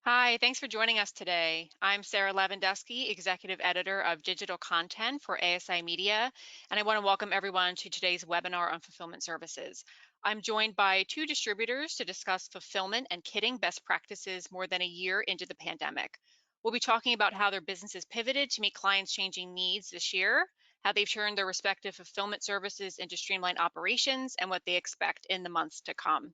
Hi, thanks for joining us today. I'm Sarah Lewandowski, Executive Editor of Digital Content for ASI Media, and I want to welcome everyone to today's webinar on fulfillment services. I'm joined by two distributors to discuss fulfillment and kitting best practices more than a year into the pandemic. We'll be talking about how their businesses pivoted to meet clients' changing needs this year, how they've turned their respective fulfillment services into streamlined operations, and what they expect in the months to come.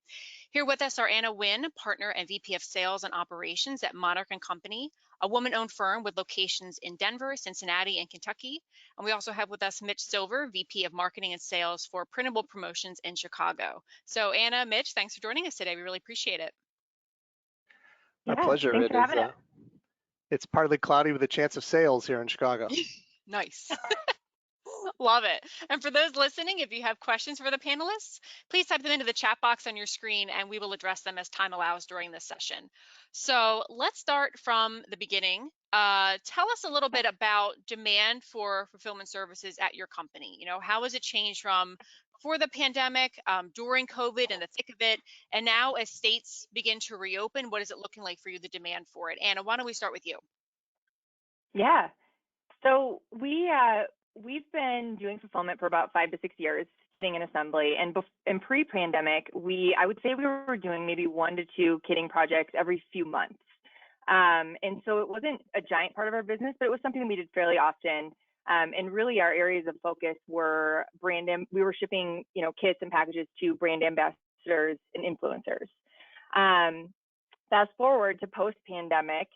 Here with us are Anna Wynn, partner and VP of Sales and Operations at Monarch and Company, a woman-owned firm with locations in Denver, Cincinnati, and Kentucky. And we also have with us Mitch Silver, VP of Marketing and Sales for Printable Promotions in Chicago. So Anna, Mitch, thanks for joining us today. We really appreciate it. My Yeah, pleasure. thanks for having us. It's partly cloudy with a chance of sales here in Chicago. Nice. Love it. And for those listening, if you have questions for the panelists, please type them into the chat box on your screen and we will address them as time allows during this session. So let's start from the beginning. Tell us a little bit about demand for fulfillment services at your company. How has it changed from before the pandemic, during COVID and the thick of it, and now as states begin to reopen, what is it looking like for you, the demand for it? Anna, why don't we start with you? Yeah. So we've been doing fulfillment for about 5 to 6 years, sitting in assembly, and pre-pandemic, I would say we were doing maybe 1 to 2 kitting projects every few months. And so it wasn't a giant part of our business, but it was something we did fairly often. And really, our areas of focus were we were shipping, kits and packages to brand ambassadors and influencers. Fast forward to post-pandemic,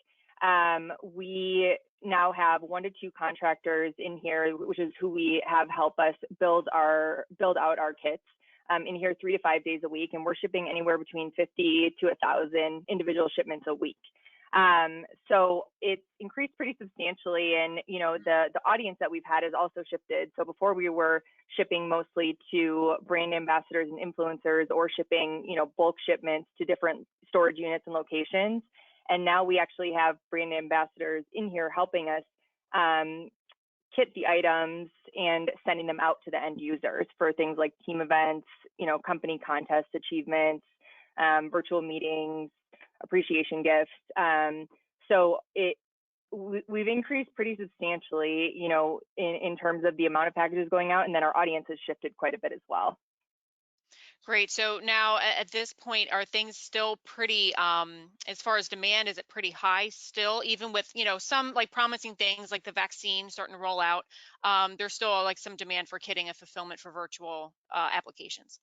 we now have 1 to 2 contractors in here, which is who we have help us build out our kits in here 3 to 5 days a week, and we're shipping anywhere between 50 to 1,000 individual shipments a week. So it's increased pretty substantially, and the audience that we've had has also shifted. So before we were shipping mostly to brand ambassadors and influencers, or shipping bulk shipments to different storage units and locations. And now we actually have brand ambassadors in here helping us kit the items and sending them out to the end users for things like team events, company contests, achievements, virtual meetings, appreciation gifts. So we've increased pretty substantially, in terms of the amount of packages going out, and then our audience has shifted quite a bit as well. Great. So now at this point, are things still pretty, as far as demand, is it pretty high still, even with, some like promising things like the vaccine starting to roll out? There's still like some demand for kitting and fulfillment for virtual applications.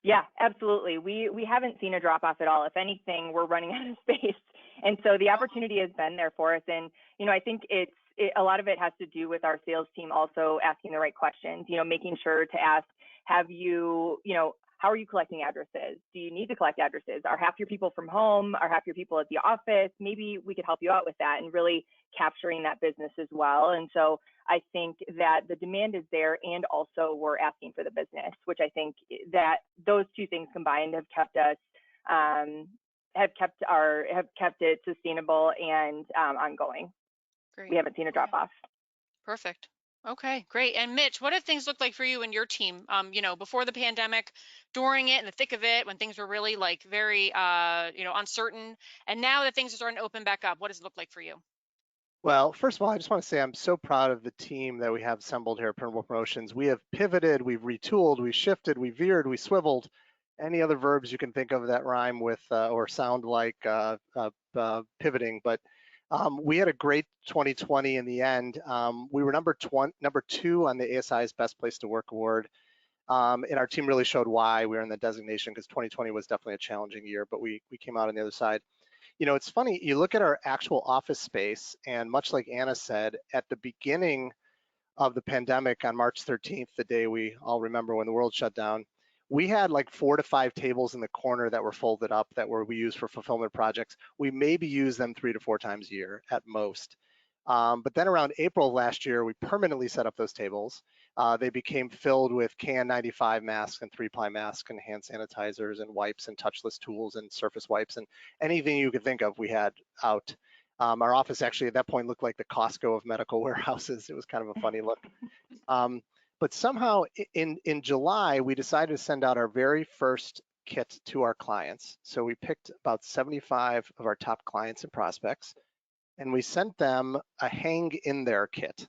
Yeah, absolutely. We haven't seen a drop off at all. If anything, we're running out of space. And so the opportunity has been there for us. And, I think a lot of it has to do with our sales team also asking the right questions, making sure to ask, how are you collecting addresses? Do you need to collect addresses? Are half your people from home? Are half your people at the office? Maybe we could help you out with that, and really capturing that business as well. And so I think that the demand is there, and also we're asking for the business, which I think that those two things combined have kept us, have kept it sustainable and ongoing. Great. We haven't seen a drop off. Perfect. Okay, great. And Mitch, what did things look like for you and your team, before the pandemic, during it, in the thick of it, when things were really like very, uncertain, and now that things are starting to open back up, what does it look like for you? Well, first of all, I just want to say I'm so proud of the team that we have assembled here at Printable Promotions. We have pivoted, we've retooled, we shifted, we veered, we swiveled, any other verbs you can think of that rhyme with or sound like pivoting. But we had a great 2020 in the end. We were number 2 on the ASI's Best Place to Work award. And our team really showed why we were in the designation, because 2020 was definitely a challenging year, but we came out on the other side. It's funny, you look at our actual office space, and much like Anna said, at the beginning of the pandemic on March 13th, the day we all remember when the world shut down, we had like 4 to 5 tables in the corner that were folded up that we used for fulfillment projects. We maybe use them 3 to 4 times a year at most. But then around April of last year, we permanently set up those tables. They became filled with KN95 masks and 3-ply masks and hand sanitizers and wipes and touchless tools and surface wipes and anything you could think of we had out. Our office actually at that point looked like the Costco of medical warehouses. It was kind of a funny look. But somehow in July, we decided to send out our very first kit to our clients. So we picked about 75 of our top clients and prospects, and we sent them a hang in there kit.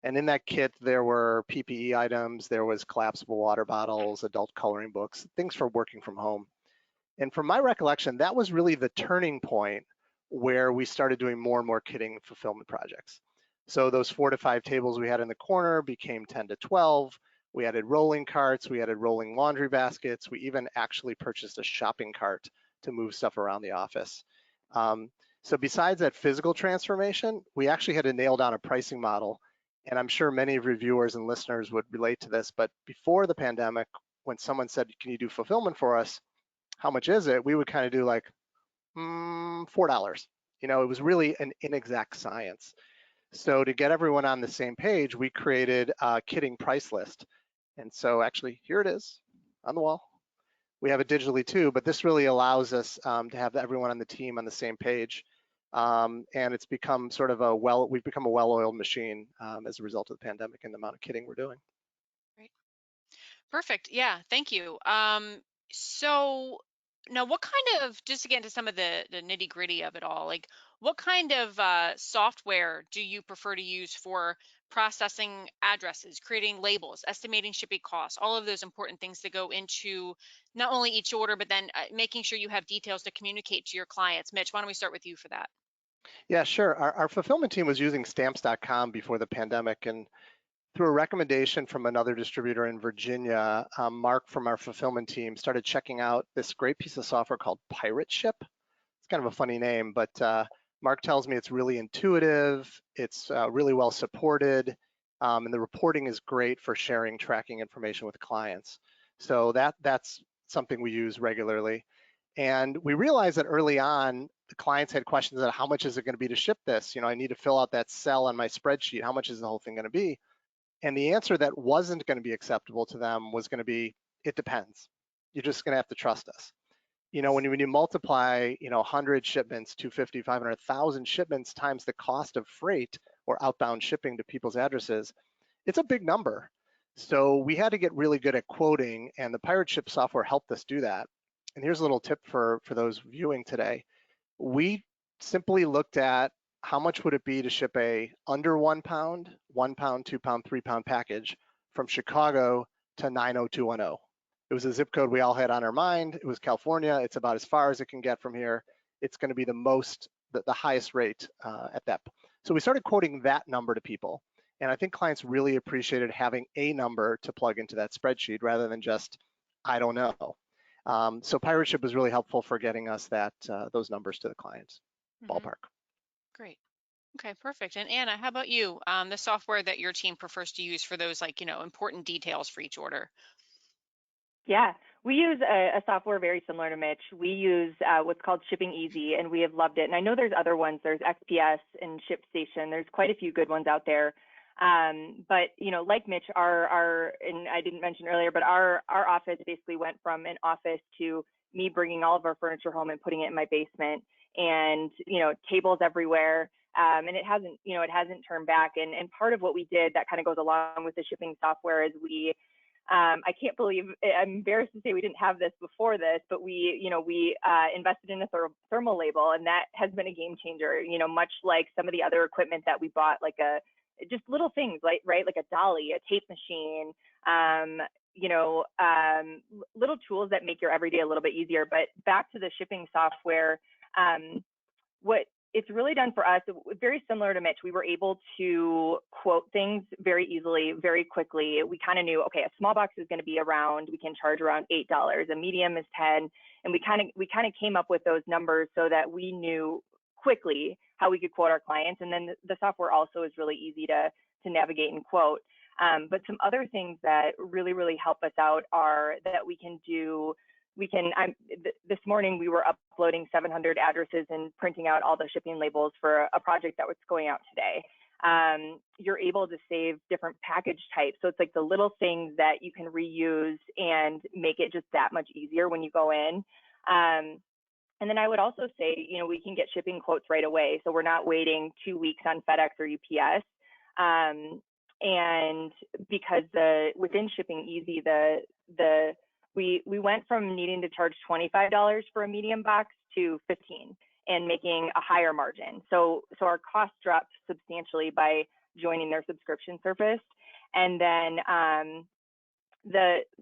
And in that kit, there were PPE items, there was collapsible water bottles, adult coloring books, things for working from home. And from my recollection, that was really the turning point where we started doing more and more kitting fulfillment projects. So those 4 to 5 tables we had in the corner became 10 to 12. We added rolling carts, we added rolling laundry baskets. We even actually purchased a shopping cart to move stuff around the office. So besides that physical transformation, we actually had to nail down a pricing model. And I'm sure many of your viewers and listeners would relate to this, but before the pandemic, when someone said, can you do fulfillment for us? How much is it? We would kind of do like, $4. You know, it was really an inexact science. So to get everyone on the same page, we created a kitting price list. And so actually, here it is on the wall. We have it digitally too, but this really allows us to have everyone on the team on the same page. And it's become sort of we've become a well-oiled machine as a result of the pandemic and the amount of kitting we're doing. Great. Perfect. Yeah, thank you. So now what kind of, just to get into some of the nitty gritty of it all, like what kind of software do you prefer to use for processing addresses, creating labels, estimating shipping costs, all of those important things that go into not only each order, but then making sure you have details to communicate to your clients? Mitch, why don't we start with you for that? Yeah, sure. Our fulfillment team was using stamps.com before the pandemic, and through a recommendation from another distributor in Virginia, Mark from our fulfillment team started checking out this great piece of software called Pirate Ship. It's kind of a funny name, but Mark tells me it's really intuitive, it's really well supported, and the reporting is great for sharing tracking information with clients. So that's something we use regularly. And we realized that early on, the clients had questions about how much is it going to be to ship this? You know, I need to fill out that cell on my spreadsheet. How much is the whole thing going to be? And the answer that wasn't going to be acceptable to them was going to be, it depends. You're just going to have to trust us. You know, when you multiply, 100 shipments, 250, 500, 1,000 shipments times the cost of freight or outbound shipping to people's addresses, it's a big number. So we had to get really good at quoting, and the Pirate Ship software helped us do that. And here's a little tip for those viewing today. We simply looked at how much would it be to ship a under 1 pound, 1 pound, 2 pound, 3 pound package from Chicago to 90210. It was a zip code we all had on our mind. It was California. It's about as far as it can get from here. It's going to be the highest rate at that. So we started quoting that number to people. And I think clients really appreciated having a number to plug into that spreadsheet rather than just, I don't know. So Pirate Ship was really helpful for getting us those numbers to the clients. Ballpark. Great. Okay, perfect. And Anna, how about you? The software that your team prefers to use for those important details for each order. Yeah, we use a software very similar to Mitch. We use what's called Shipping Easy, and we have loved it. And I know there's other ones. There's XPS and ShipStation. There's quite a few good ones out there. But like Mitch, and I didn't mention earlier, but our office basically went from an office to me bringing all of our furniture home and putting it in my basement, and tables everywhere. And it hasn't turned back. And part of what we did that kind of goes along with the shipping software is I can't believe, I'm embarrassed to say we didn't have this before this, but we invested in a thermal label, and that has been a game changer. Much like some of the other equipment that we bought, like just little things like a dolly, a tape machine, little tools that make your everyday a little bit easier. But back to the shipping software, what it's really done for us, very similar to Mitch, we were able to quote things very easily, very quickly. We kind of knew, okay, a small box is going to be around, we can charge around $8, a medium is 10, and we kind of came up with those numbers so that we knew quickly how we could quote our clients. And then the software also is really easy to navigate and quote. But some other things that really, really help us out are that we can do. This morning we were uploading 700 addresses and printing out all the shipping labels for a project that was going out today. You're able to save different package types. So it's like the little things that you can reuse and make it just that much easier when you go in. And then I would also say, we can get shipping quotes right away. So we're not waiting 2 weeks on FedEx or UPS. And because within Shipping Easy, the we went from needing to charge $25 for a medium box to $15 and making a higher margin. So our cost dropped substantially by joining their subscription service. And then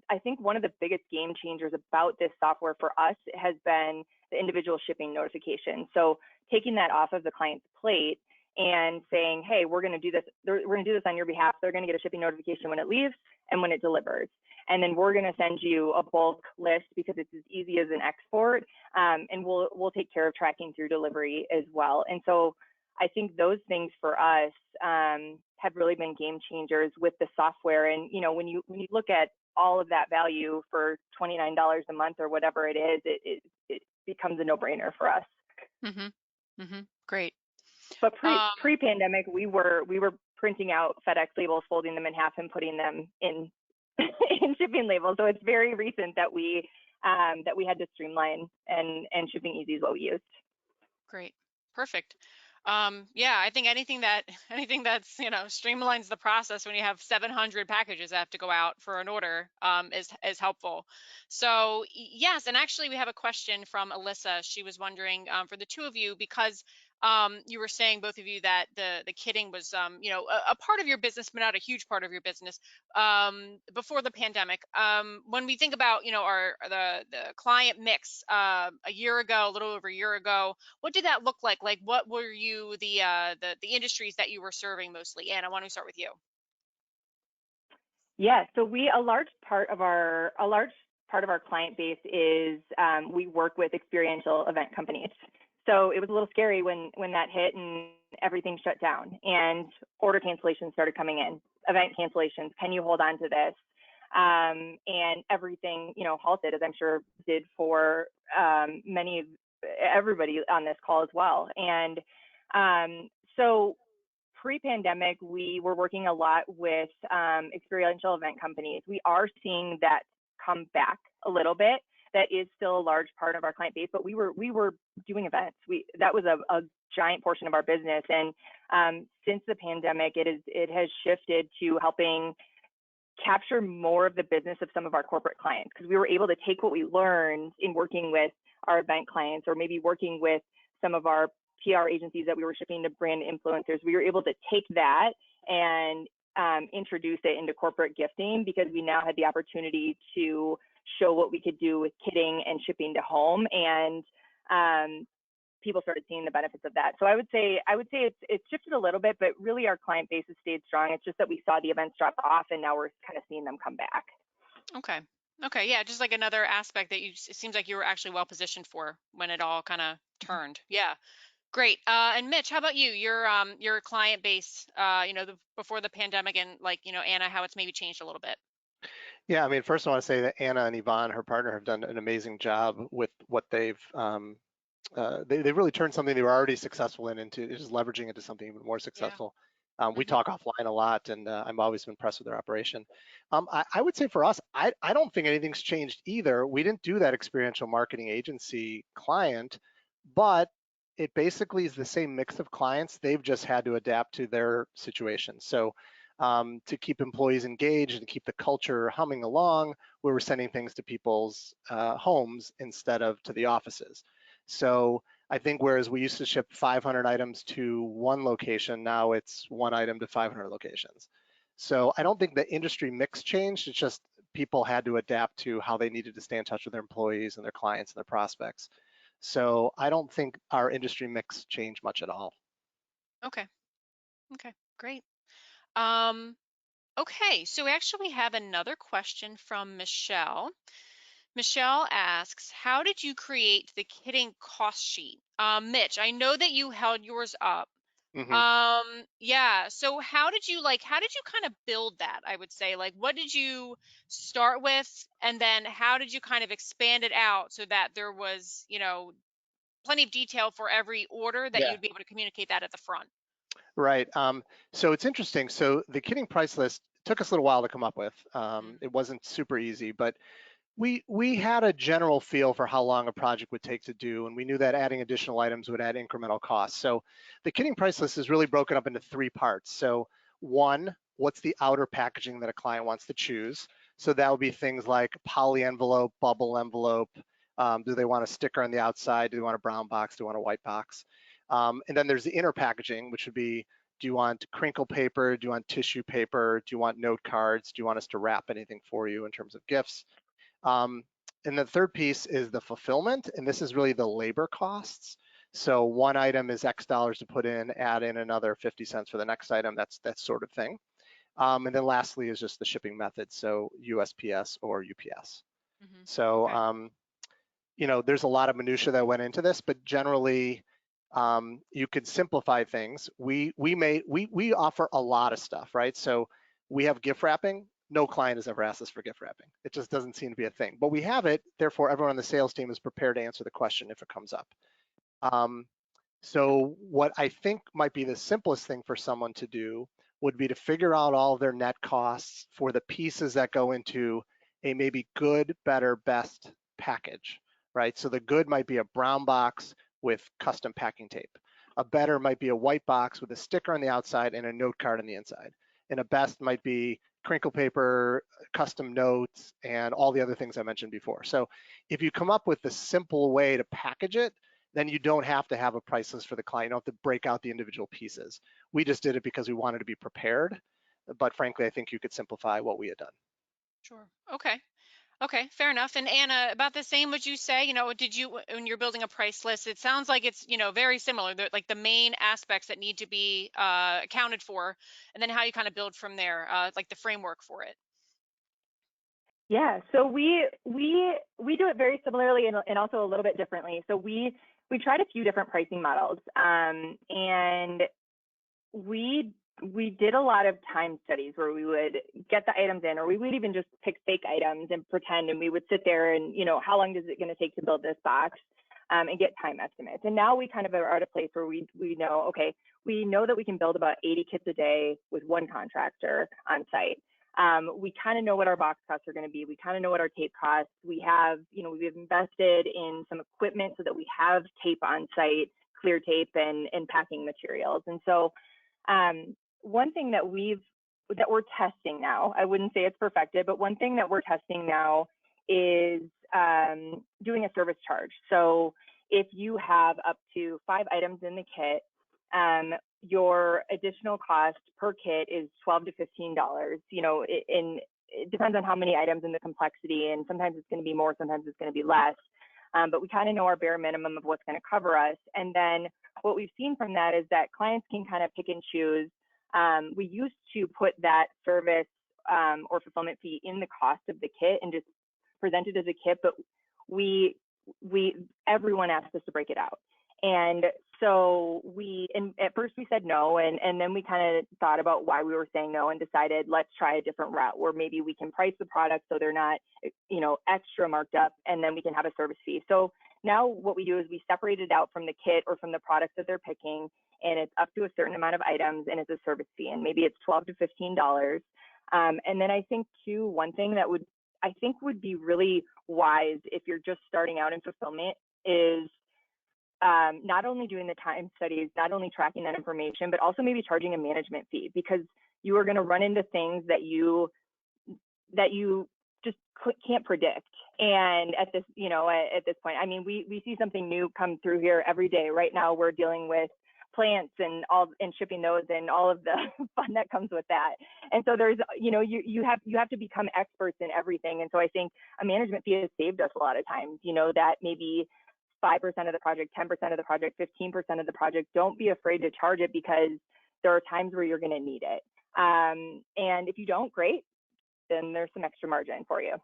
I think one of the biggest game changers about this software for us has been the individual shipping notification. So taking that off of the client's plate and saying, hey, we're going to do this. We're going to do this on your behalf. They're going to get a shipping notification when it leaves and when it delivers. And then we're going to send you a bulk list because it's as easy as an export. And we'll take care of tracking through delivery as well. And so I think those things for us have really been game changers with the software. And when you look at all of that value for $29 a month or whatever it is, it becomes a no-brainer for us. Mm-hmm. Mm-hmm. Great. But pre-pandemic, we were printing out FedEx labels, folding them in half, and putting them in in shipping labels. So it's very recent that we had to streamline, and Shipping Easy is what we used. Great. Perfect. Yeah, I think anything that's streamlines the process when you have 700 packages that have to go out for an order is helpful. So yes, and actually we have a question from Alyssa. She was wondering for the two of you, because you were saying, both of you, that the kitting was a part of your business, but not a huge part of your business before the pandemic. When we think about the client mix a little over a year ago, what did that look like? Like, what were you the industries that you were serving mostly? Anne, I want to start with you. Yeah, so a large part of our client base is we work with experiential event companies. So it was a little scary when that hit and everything shut down and order cancellations started coming in, event cancellations. Can you hold on to this? And everything, halted, as I'm sure did for everybody on this call as well. And so pre-pandemic, we were working a lot with experiential event companies. We are seeing that come back a little bit. That is still a large part of our client base, but we were doing events. That was a giant portion of our business. And since the pandemic, it has shifted to helping capture more of the business of some of our corporate clients, because we were able to take what we learned in working with our event clients, or maybe working with some of our PR agencies that we were shipping to brand influencers. We were able to take that and introduce it into corporate gifting, because we now had the opportunity to show what we could do with kitting and shipping to home, and people started seeing the benefits of that. So I would say it's shifted a little bit, but really our client base has stayed strong. It's just that we saw the events drop off, and now we're kind of seeing them come back. Okay, yeah, just like another aspect that it seems like you were actually well positioned for when it all kind of turned. Yeah, great. And Mitch, how about you? Your client base, before the pandemic, and Anna, how it's maybe changed a little bit. Yeah, I mean, first I want to say that Anna and Yvonne, her partner, have done an amazing job with what they've really turned something they were already successful in into just leveraging into something even more successful. Yeah. We talk offline a lot, and I'm always impressed with their operation. I would say for us, I don't think anything's changed either. We didn't do that experiential marketing agency client, but it basically is the same mix of clients. They've just had to adapt to their situation. So to keep employees engaged and keep the culture humming along, we were sending things to people's homes instead of to the offices. So I think whereas we used to ship 500 items to one location, now it's one item to 500 locations. So I don't think the industry mix changed. It's just people had to adapt to how they needed to stay in touch with their employees and their clients and their prospects. So I don't think our industry mix changed much at all. Okay, great. Okay, so we actually have another question from Michelle. Michelle asks, how did you create the kitting cost sheet? Mitch, I know that you held yours up. Mm-hmm. Yeah, so how did you kind of build that? I would say, what did you start with, and then how did you kind of expand it out so that there was, plenty of detail for every order that you'd be able to communicate that at the front? Right. So it's interesting. So the kitting price list took us a little while to come up with. It wasn't super easy, but we had a general feel for how long a project would take to do, and we knew that adding additional items would add incremental costs. So the kitting price list is really broken up into three parts. So one, what's the outer packaging that a client wants to choose? So that would be things like poly envelope, bubble envelope. Do they want a sticker on the outside? Do they want a brown box? Do they want a white box? And then there's the inner packaging, which would be, do you want crinkle paper? Do you want tissue paper? Do you want note cards? Do you want us to wrap anything for you in terms of gifts? And the third piece is the fulfillment, and this is really the labor costs. So one item is X dollars to put in, add in another 50 cents for the next item, that sort of thing. And then lastly is just the shipping method, so USPS or UPS. Mm-hmm. So, Okay. you know, there's a lot of minutia that went into this, but generally, you could simplify things. We offer a lot of stuff, right? So we have gift wrapping. No client has ever asked us for gift wrapping. It just doesn't seem to be a thing, but we have it. Therefore, everyone on the sales team is prepared to answer the question if it comes up. So what I think might be the simplest thing for someone to do would be to figure out all their net costs for the pieces that go into a maybe good, better, best package, right? So the good might be a brown box with custom packing tape. A better might be a white box with a sticker on the outside and a note card on the inside. And a best might be crinkle paper, custom notes, and all the other things I mentioned before. So if you come up with the simple way to package it, then you don't have to have a price list for the client. You don't have to break out the individual pieces. We just did it because we wanted to be prepared. But frankly, I think you could simplify what we had done. Sure. Okay. Okay, fair enough. And Anna, about the same, would you say, did you, when you're building a price list, it sounds like it's, very similar, like the main aspects that need to be accounted for, and then how you kind of build from there, like the framework for it. Yeah, so we do it very similarly and also a little bit differently. So we tried a few different pricing models, and we did a lot of time studies where we would get the items in, or we would even just pick fake items and pretend, and we would sit there and, how long is it going to take to build this box, and get time estimates. And now we kind of are at a place where we know, okay, we know that we can build about 80 kits a day with one contractor on site. We kind of know what our box costs are going to be. We kind of know what our tape costs. We have, we've invested in some equipment so that we have tape on site, clear tape and packing materials. And so one thing that we're testing now, I wouldn't say it's perfected, but one thing that we're testing now is doing a service charge. So if you have up to 5 items in the kit, your additional cost per kit is $12 to $15. It depends on how many items and the complexity, and sometimes it's going to be more, sometimes it's going to be less. But we kind of know our bare minimum of what's going to cover us. And then what we've seen from that is that clients can kind of pick and choose. We used to put that service or fulfillment fee in the cost of the kit and just present it as a kit, but everyone asked us to break it out. And so at first we said no, and then we kind of thought about why we were saying no and decided let's try a different route where maybe we can price the product so they're not, extra marked up, and then we can have a service fee. So now what we do is we separate it out from the kit or from the products that they're picking, and it's up to a certain amount of items, and it's a service fee, and maybe it's $12 to $15. And then I think too, one thing that would be really wise if you're just starting out in fulfillment is not only doing the time studies, not only tracking that information, but also maybe charging a management fee, because you are going to run into things that you just can't predict. And at this point, I mean, we see something new come through here every day. Right now, we're dealing with plants and shipping those and all of the fun that comes with that. And so there's, you have to become experts in everything. And so I think a management fee has saved us a lot of times, that maybe 5% of the project, 10% of the project, 15% of the project. Don't be afraid to charge it, because there are times where you're going to need it. And if you don't, great, then there's some extra margin for you.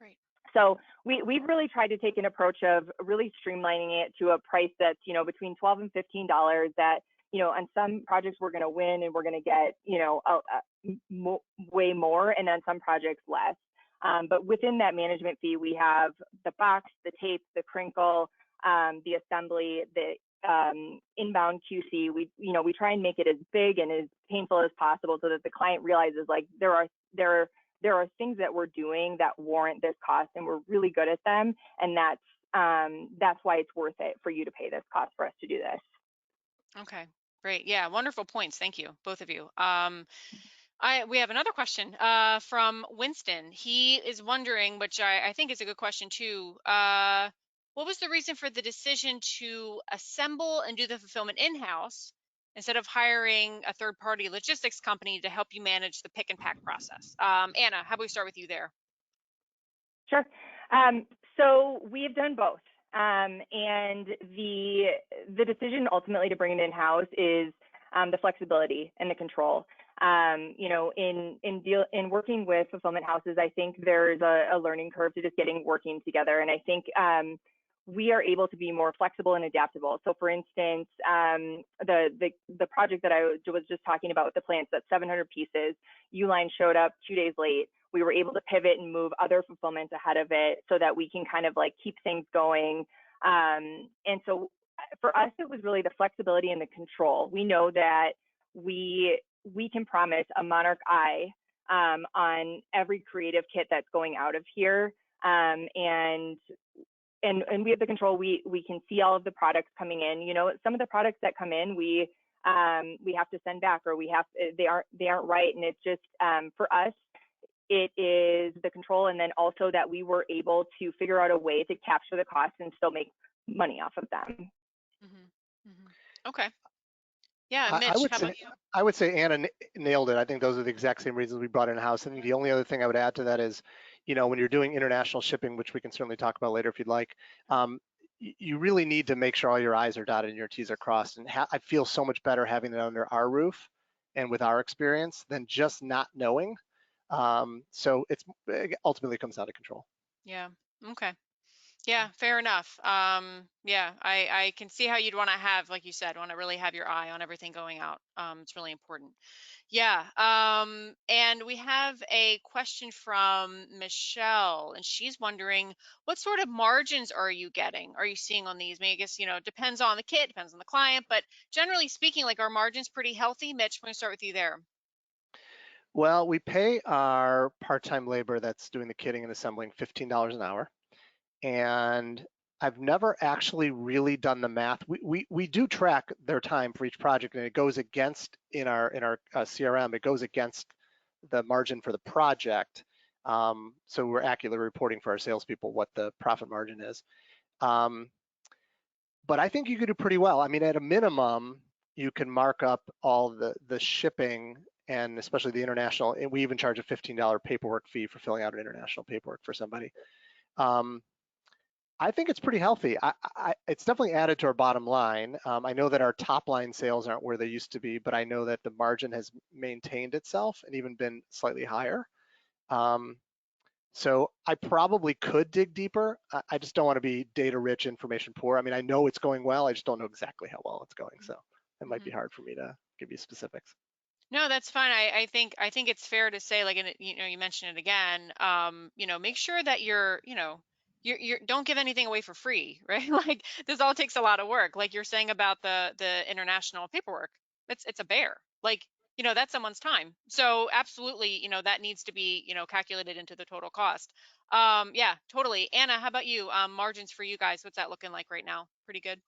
Great. So we've really tried to take an approach of really streamlining it to a price that's, between $12 and $15 that, on some projects we're going to win and we're going to get, way more, and on some projects less. But within that management fee, we have the box, the tape, the crinkle, the assembly, the inbound QC. We try and make it as big and as painful as possible so that the client realizes like there are things that we're doing that warrant this cost, and we're really good at them, and that's why it's worth it for you to pay this cost for us to do this. Okay, great. Yeah, wonderful points. Thank you, both of you. We have another question from Winston. He is wondering, which I think is a good question too. What was the reason for the decision to assemble and do the fulfillment in-house instead of hiring a third-party logistics company to help you manage the pick and pack process? Anna, how about we start with you there? Sure. So we have done both. And the decision ultimately to bring it in-house is the flexibility and the control. You know, in working with fulfillment houses, I think there's a learning curve to just getting working together. And I think we are able to be more flexible and adaptable. So for instance, the project that I was just talking about with the plants, that's 700 pieces, Uline showed up 2 days late. We were able to pivot and move other fulfillment ahead of it so that we can kind of like keep things going. And so for us, it was really the flexibility and the control. We know that we can promise a Monarch Eye on every creative kit that's going out of here. And we have the control. We can see all of the products coming in. You know, some of the products that come in, we have to send back, or they aren't right. And it's just for us, it is the control, and then also that we were able to figure out a way to capture the costs and still make money off of them. Okay. Yeah, Mitch, how about you? I would say Anna nailed it. I think those are the exact same reasons we brought it in-house. I think the only other thing I would add to that is, you know, when you're doing international shipping, which we can certainly talk about later if you'd like, you really need to make sure all your I's are dotted and your T's are crossed. And I feel so much better having it under our roof and with our experience than just not knowing. So it ultimately comes out of control. Yeah. Okay. Yeah, fair enough. Yeah, I can see how you'd want to have, like you said, want to really have your eye on everything going out. It's really important. Yeah. And we have a question from Michelle, and she's wondering, what sort of margins are you getting? Are you seeing on these? I mean, I guess, you know, it depends on the kit, depends on the client, but generally speaking, like, our margins pretty healthy. Mitch, I'm going to start with you there. Well, we pay our part-time labor that's doing the kitting and assembling $15 an hour. And I've never actually really done the math. We do track their time for each project, and it goes against in our CRM. It goes against the margin for the project. So we're accurately reporting for our salespeople what the profit margin is. But I think you could do pretty well. I mean, at a minimum, you can mark up all the shipping, and especially the international. And we even charge a $15 paperwork fee for filling out an international paperwork for somebody. I think it's pretty healthy. It's definitely added to our bottom line. I know that our top line sales aren't where they used to be, but I know that the margin has maintained itself and even been slightly higher. So I probably could dig deeper. I just don't want to be data rich, information poor. I mean, I know it's going well. I just don't know exactly how well it's going. So it might be hard for me to give you specifics. No, that's fine. I think it's fair to say, like, and you know, you mentioned it again. You know, make sure that you're don't give anything away for free, right? Like, this all takes a lot of work. Like you're saying about the international paperwork, it's a bear. Like, you know, that's someone's time. So absolutely, you know, that needs to be, you know, calculated into the total cost. Yeah, totally. Anna, how about you? Margins for you guys, what's that looking like right now? Pretty good.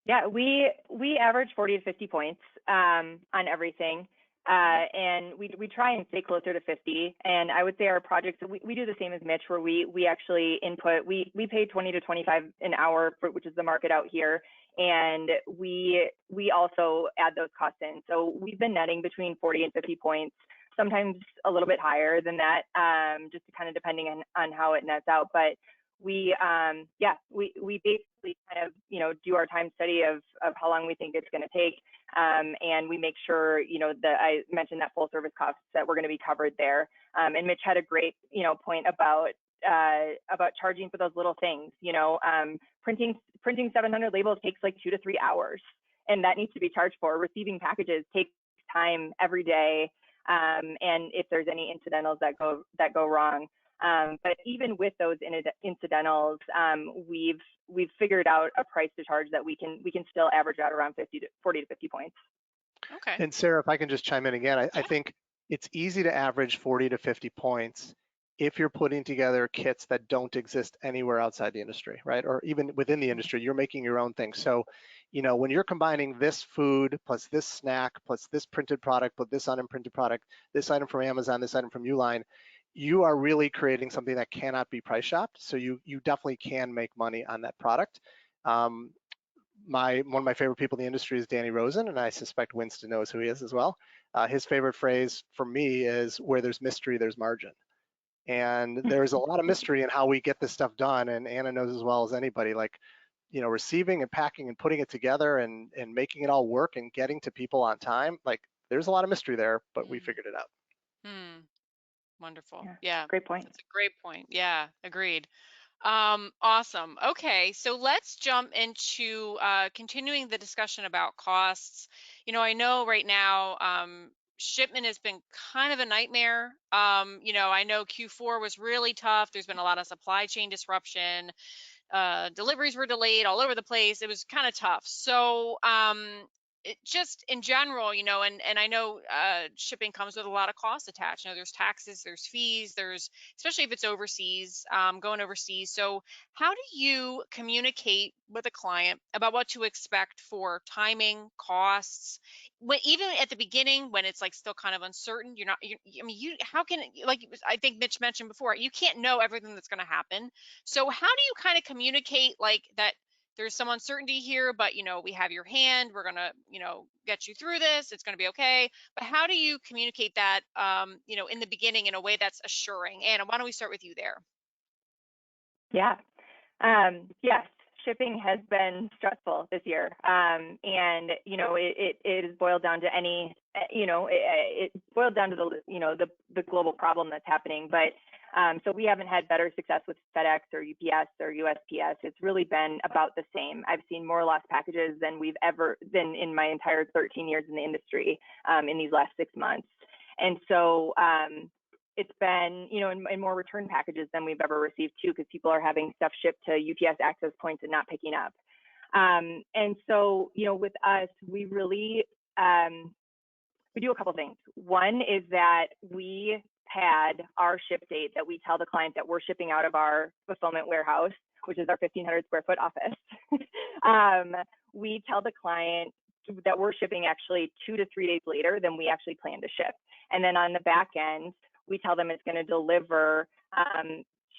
Yeah, we average 40 to 50 points on everything. And we try and stay closer to 50. And I would say our projects, we do the same as Mitch, where we actually input, we pay 20 to 25 an hour, which is the market out here. And we also add those costs in. So we've been netting between 40 and 50 points, sometimes a little bit higher than that, just kind of depending on how it nets out. But we basically kind of, you know, do our time study of how long we think it's going to take. And we make sure, you know, that I mentioned that full service costs that we're going to be covered there. And Mitch had a great, you know, point about charging for those little things. You know, printing 700 labels takes like 2 to 3 hours, and that needs to be charged for. Receiving packages takes time every day. And if there's any incidentals that go wrong. But even with those incidentals, we've figured out a price to charge that we can still average out around 40 to 50 points. Okay. And Sarah, if I can just chime in again, I think it's easy to average 40 to 50 points if you're putting together kits that don't exist anywhere outside the industry, right? Or even within the industry, you're making your own thing. So, you know, when you're combining this food plus this snack plus this printed product plus this unimprinted product, this item from Amazon, this item from Uline, you are really creating something that cannot be price shopped. So you definitely can make money on that product. One of my favorite people in the industry is Danny Rosen, and I suspect Winston knows who he is as well. His favorite phrase for me is, where there's mystery, there's margin. And there's a lot of mystery in how we get this stuff done. And Anna knows as well as anybody, like, you know, receiving and packing and putting it together and making it all work and getting to people on time. Like, there's a lot of mystery there, but we figured it out. Wonderful. Yeah, great point. That's a great point. Yeah, agreed. Awesome. Okay, so let's jump into continuing the discussion about costs. You know, I know right now shipment has been kind of a nightmare. You know, I know Q4 was really tough. There's been a lot of supply chain disruption. Deliveries were delayed all over the place. It was kind of tough. So just in general, you know, and I know shipping comes with a lot of costs attached. You know, there's taxes, there's fees, there's, especially if it's overseas, going overseas. So how do you communicate with a client about what to expect for timing, costs, even at the beginning when it's like still kind of uncertain? You're not, I mean, how can, like I think Mitch mentioned before, you can't know everything that's going to happen. So how do you kind of communicate like that? There's some uncertainty here, but you know, we have your hand. We're gonna, you know, get you through this. It's gonna be okay. But how do you communicate that, you know, in the beginning in a way that's assuring? Anna, why don't we start with you there? Yeah. Yes, shipping has been stressful this year, and you know, it is boiled down to any, you know, it boiled down to the, you know, the global problem that's happening, but. So we haven't had better success with FedEx or UPS or USPS. It's really been about the same. I've seen more lost packages than in my entire 13 years in the industry in these last 6 months. And so it's been, you know, and more return packages than we've ever received too, because people are having stuff shipped to UPS access points and not picking up. And so, you know, with us, we really, we do a couple things. One is that we had our ship date that we tell the client that we're shipping out of our fulfillment warehouse, which is our 1,500 square foot office. We tell the client that we're shipping actually 2 to 3 days later than we actually plan to ship. And then on the back end, we tell them it's going to deliver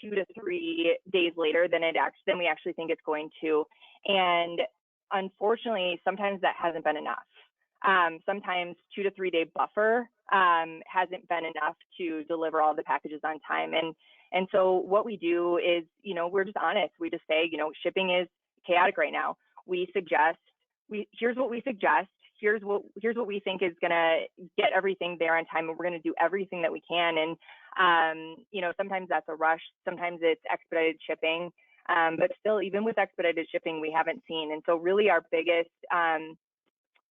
2 to 3 days later than we actually think it's going to. And unfortunately, sometimes that hasn't been enough. Sometimes 2 to 3 day buffer hasn't been enough to deliver all the packages on time. And so what we do is, you know, we're just honest. We just say, you know, shipping is chaotic right now. Here's what we suggest. Here's what we think is gonna get everything there on time, and we're gonna do everything that we can. And you know, sometimes that's a rush. Sometimes it's expedited shipping. But still, even with expedited shipping, we haven't seen. And so really our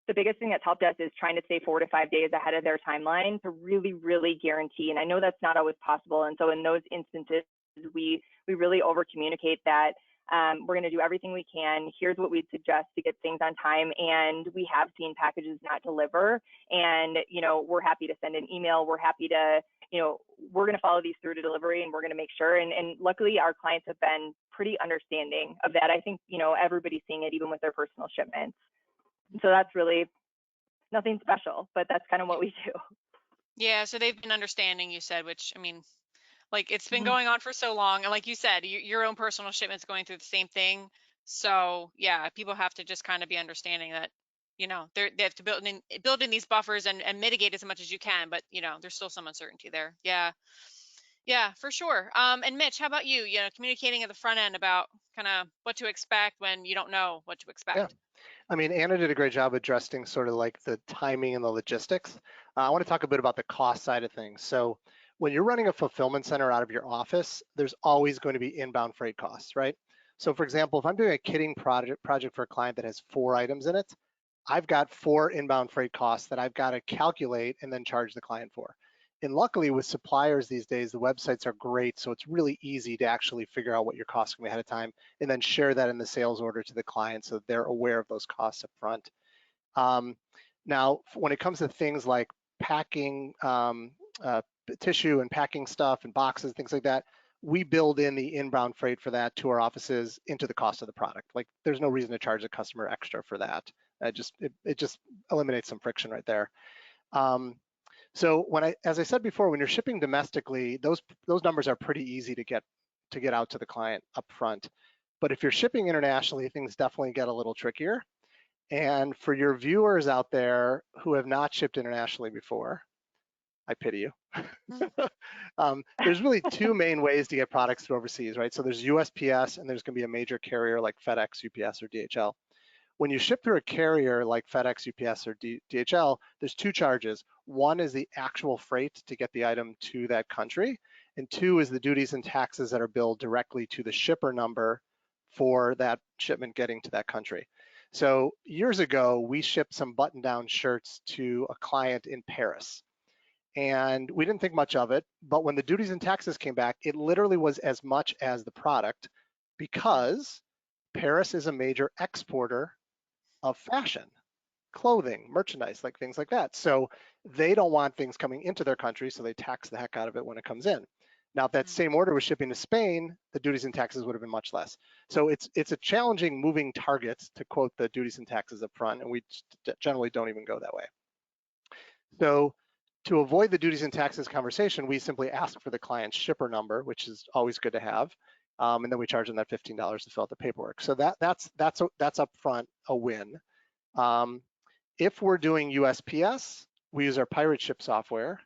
the biggest thing that's helped us is trying to stay 4 to 5 days ahead of their timeline to really, really guarantee. And I know that's not always possible. And so in those instances, we really over communicate that we're going to do everything we can. Here's what we'd suggest to get things on time. And we have seen packages not deliver. And, you know, we're happy to send an email. We're happy to, you know, we're going to follow these through to delivery, and we're going to make sure. And luckily, our clients have been pretty understanding of that. I think, you know, everybody's seeing it even with their personal shipments. So that's really nothing special, but that's kind of what we do. Yeah, so they've been understanding, you said, which, I mean, like it's been going on for so long. And like you said, your own personal shipment's going through the same thing. So yeah, people have to just kind of be understanding that, you know, they have to build in these buffers and mitigate as much as you can, but you know, there's still some uncertainty there. Yeah. Yeah, for sure. And Mitch, how about you? You know, communicating at the front end about kind of what to expect when you don't know what to expect. Yeah. I mean, Anna did a great job addressing sort of like the timing and the logistics. I want to talk a bit about the cost side of things. So when you're running a fulfillment center out of your office, there's always going to be inbound freight costs, right? So for example, if I'm doing a kitting project for a client that has 4 items in it, I've got 4 inbound freight costs that I've got to calculate and then charge the client for. And luckily with suppliers these days, the websites are great. So it's really easy to actually figure out what your costs can be ahead of time and then share that in the sales order to the client so they're aware of those costs up front. Now, when it comes to things like packing, tissue and packing stuff and boxes, things like that, we build in the inbound freight for that to our offices into the cost of the product. Like there's no reason to charge the customer extra for that. It just eliminates some friction right there. So as I said before, when you're shipping domestically, those numbers are pretty easy to get out to the client up front. But if you're shipping internationally, things definitely get a little trickier. And for your viewers out there who have not shipped internationally before, I pity you. There's really two main ways to get products through overseas, right? So there's USPS and there's going to be a major carrier like FedEx, UPS, or DHL. When you ship through a carrier like FedEx, UPS, or DHL, there's two charges. One is the actual freight to get the item to that country, and two is the duties and taxes that are billed directly to the shipper number for that shipment getting to that country. So years ago, we shipped some button-down shirts to a client in Paris. And we didn't think much of it, but when the duties and taxes came back, it literally was as much as the product because Paris is a major exporter of fashion, clothing, merchandise, like things like that. So they don't want things coming into their country, so they tax the heck out of it when it comes in. Now, if that same order was shipping to Spain, the duties and taxes would have been much less. So it's a challenging moving target, to quote the duties and taxes up front, and we generally don't even go that way. So to avoid the duties and taxes conversation, we simply ask for the client's shipper number, which is always good to have, and then we charge them that $15 to fill out the paperwork. So that's upfront a win. If we're doing USPS, we use our Pirate Ship software,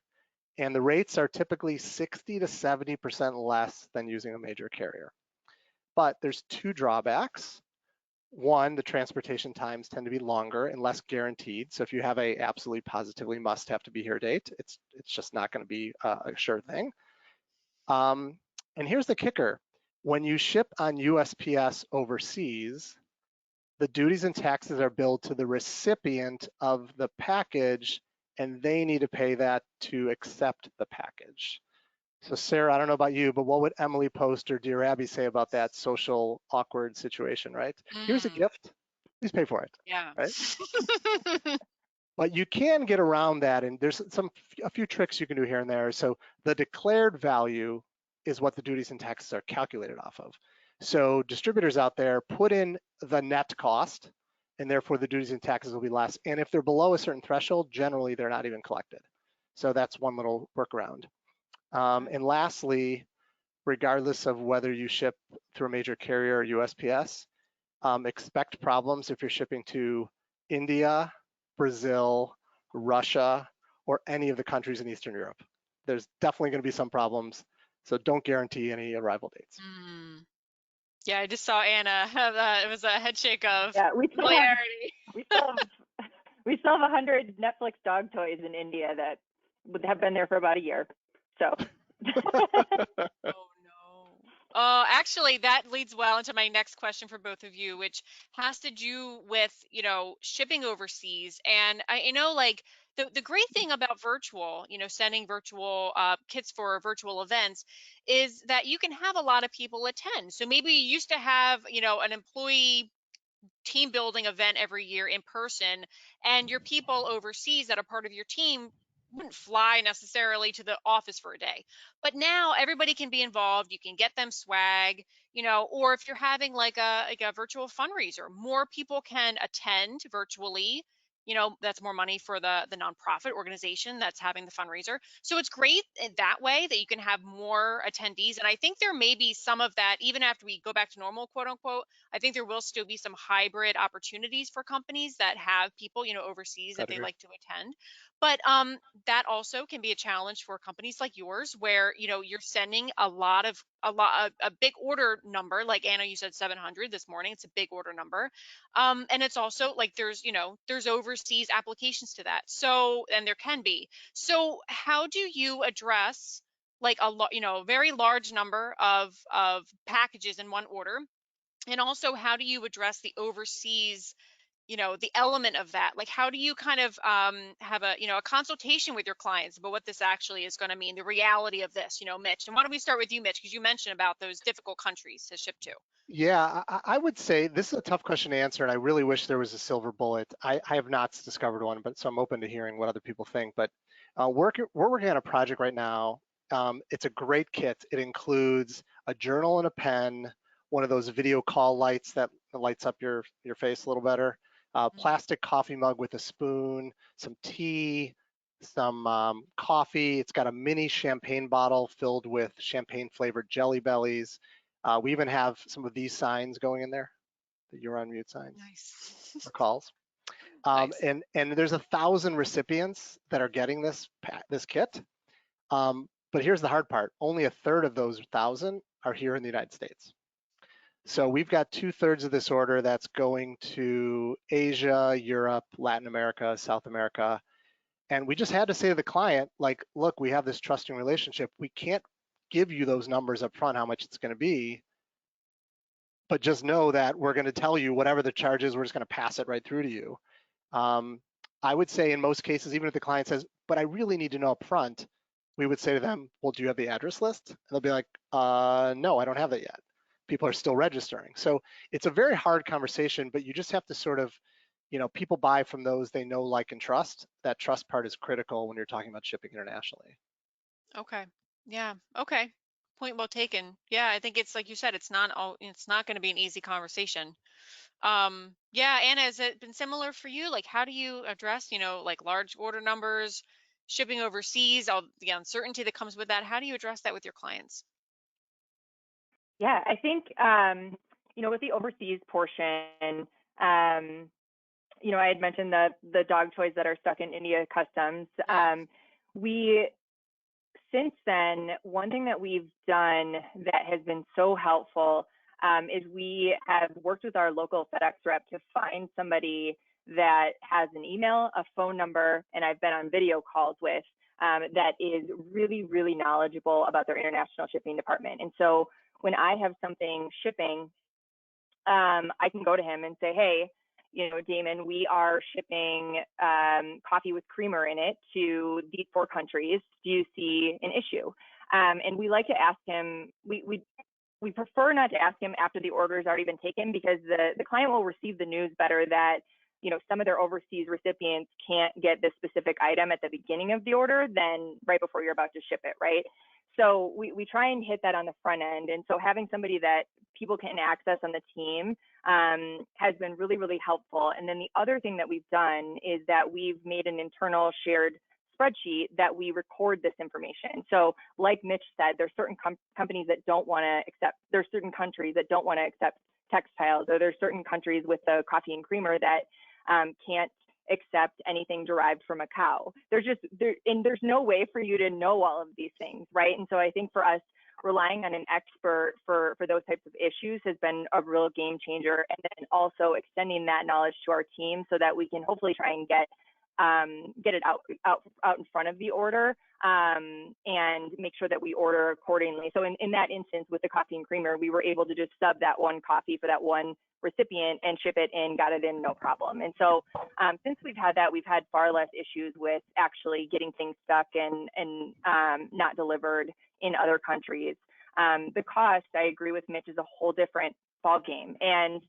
and the rates are typically 60 to 70% less than using a major carrier. But there's two drawbacks. One, the transportation times tend to be longer and less guaranteed. So if you have a absolutely positively must have to be here date, it's just not going to be a sure thing. And here's the kicker. When you ship on USPS overseas, the duties and taxes are billed to the recipient of the package, and they need to pay that to accept the package. So Sarah, I don't know about you, but what would Emily Post or Dear Abby say about that social awkward situation, right? Here's a gift, please pay for it. Yeah. Right? But you can get around that, and there's a few tricks you can do here and there. So the declared value is what the duties and taxes are calculated off of. So distributors out there put in the net cost, and therefore the duties and taxes will be less. And if they're below a certain threshold, generally they're not even collected. So that's one little workaround. And lastly, regardless of whether you ship through a major carrier or USPS, expect problems if you're shipping to India, Brazil, Russia, or any of the countries in Eastern Europe. There's definitely going to be some problems, so don't guarantee any arrival dates. Yeah, I just saw Anna have it was a head shake of familiarity. We still have 100 Netflix dog toys in India that would have been there for about a year. So. Oh no. Actually, that leads well into my next question for both of you, which has to do with, shipping overseas. And I know, like, the great thing about virtual, sending virtual kits for virtual events is that you can have a lot of people attend. So maybe you used to have, an employee team building event every year in person, and your people overseas that are part of your team wouldn't fly necessarily to the office for a day. But now everybody can be involved. You can get them swag, or if you're having like a virtual fundraiser, more people can attend virtually. That's more money for the nonprofit organization that's having the fundraiser. So it's great in that way that you can have more attendees. And I think there may be some of that, even after we go back to normal, quote unquote. I think there will still be some hybrid opportunities for companies that have people, overseas that they like to attend. But that also can be a challenge for companies like yours, where you're sending a big order number. Like Anna, you said 700 this morning. It's a big order number, and it's also like there's overseas applications to that. So, and there can be. So, how do you address like a very large number of packages in one order? And also, how do you address the overseas, the element of that? Like, how do you kind of have a consultation with your clients about what this actually is going to mean, the reality of this, Mitch? And why don't we start with you, Mitch, because you mentioned about those difficult countries to ship to. Yeah, I would say this is a tough question to answer, and I really wish there was a silver bullet. I have not discovered one, but so I'm open to hearing what other people think. But We're working on a project right now. It's a great kit. It includes a journal and a pen, one of those video call lights that lights up your face a little better, plastic coffee mug with a spoon, some tea, some coffee. It's got a mini champagne bottle filled with champagne flavored Jelly Bellies. We even have some of these signs going in there, the you're on mute signs Nice. or calls. Nice. And there's 1,000 recipients that are getting this kit. But here's the hard part: only a third of those 1,000 are here in the United States. So we've got 2/3 of this order that's going to Asia, Europe, Latin America, South America. And we just had to say to the client, like, look, we have this trusting relationship. We can't give you those numbers up front, how much it's going to be, but just know that we're going to tell you whatever the charge is, we're just going to pass it right through to you. I would say in most cases, even if the client says, but I really need to know up front, we would say to them, well, do you have the address list? And they'll be like, no, I don't have that yet. People are still registering. So it's a very hard conversation, but you just have to sort of, people buy from those they know, like, and trust. That trust part is critical when you're talking about shipping internationally. Okay. Yeah. Okay. Point well taken. Yeah, I think it's like you said, it's not going to be an easy conversation. Yeah, Anna, has it been similar for you? Like, how do you address, like large order numbers, shipping overseas, all the uncertainty that comes with that? How do you address that with your clients? Yeah, I think with the overseas portion, I had mentioned the dog toys that are stuck in India customs. We Since then, one thing that we've done that has been so helpful is we have worked with our local FedEx rep to find somebody that has an email, a phone number, and I've been on video calls with that is really, really knowledgeable about their international shipping department. And so when I have something shipping, I can go to him and say, hey, Damon, we are shipping coffee with creamer in it to these 4 countries. Do you see an issue? And we like to ask him, we prefer not to ask him after the order has already been taken, because the client will receive the news better that, some of their overseas recipients can't get this specific item at the beginning of the order than right before you're about to ship it, right? So we try and hit that on the front end. And so having somebody that people can access on the team has been really, really helpful. And then the other thing that we've done is that we've made an internal shared spreadsheet that we record this information. So like Mitch said, there's certain companies that don't want to accept, there's certain countries that don't want to accept textiles, or there's certain countries with the coffee and creamer that can't accept anything derived from a cow. There's no way for you to know all of these things, right? And so I think for us, relying on an expert for those types of issues has been a real game changer. And then also extending that knowledge to our team so that we can hopefully try and get it out in front of the order and make sure that we order accordingly. So in that instance with the coffee and creamer, we were able to just sub that one coffee for that one recipient and ship it in, got it in, no problem. And so since we've had that, we've had far less issues with actually getting things stuck and not delivered in other countries. The cost, I agree with Mitch, is a whole different ball game. And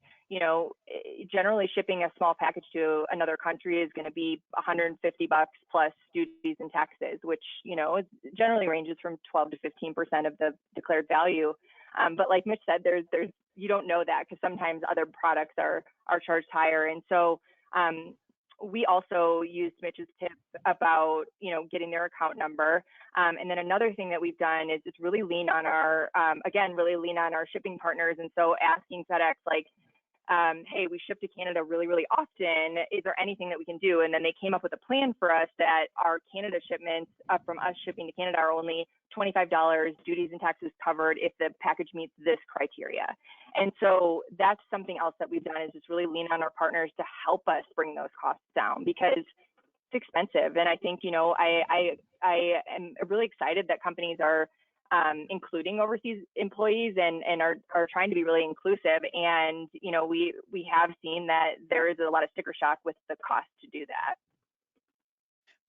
generally shipping a small package to another country is going to be $150 plus duties and taxes, which generally ranges from 12 to 15% of the declared value. But like Mitch said, there's you don't know that, because sometimes other products are charged higher. And so we also used Mitch's tip about getting their account number. And then another thing that we've done is just really lean on our really lean on our shipping partners. And so asking FedEx, like, hey, we ship to Canada really, really often. Is there anything that we can do? And then they came up with a plan for us that our Canada shipments from us shipping to Canada are only $25, duties and taxes covered, if the package meets this criteria. And so that's something else that we've done, is just really lean on our partners to help us bring those costs down, because it's expensive. And I think, I am really excited that companies are including overseas employees and are trying to be really inclusive. And, we have seen that there is a lot of sticker shock with the cost to do that.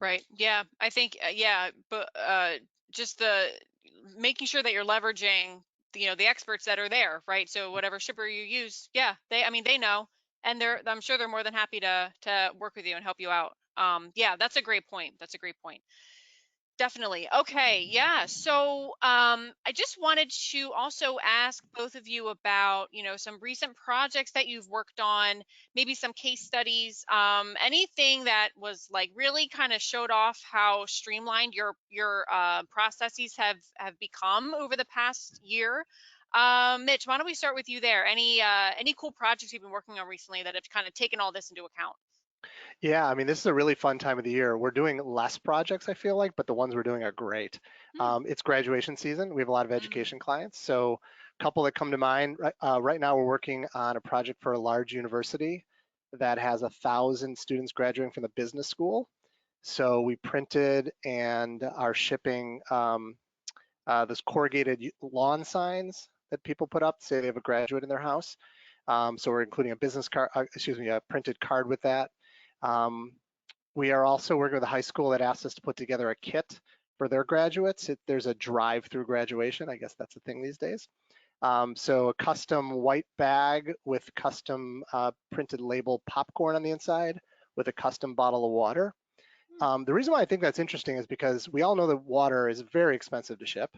Right. Yeah, I think, but just the making sure that you're leveraging, the experts that are there, right? So whatever shipper you use, yeah, they know, and I'm sure they're more than happy to work with you and help you out. Yeah, that's a great point. That's a great point. Definitely. Okay. Yeah. So I just wanted to also ask both of you about, some recent projects that you've worked on, maybe some case studies, anything that was like really kind of showed off how streamlined your processes have become over the past year. Mitch, why don't we start with you there? Any cool projects you've been working on recently that have kind of taken all this into account? Yeah, I mean, this is a really fun time of the year. We're doing less projects, I feel like, but the ones we're doing are great. Hmm. It's graduation season. We have a lot of Mm. education clients. So, a couple that come to mind right now, we're working on a project for a large university that has 1,000 students graduating from the business school. So, we printed and are shipping those corrugated lawn signs that people put up to say they have a graduate in their house. So, we're including a business card, a printed card with that. Um, we are also working with a high school that asked us to put together a kit for their graduates. There's a drive-through graduation. I guess that's a thing these days. So a custom white bag with custom printed label popcorn on the inside with a custom bottle of water. The reason why I think that's interesting is because we all know that water is very expensive to ship,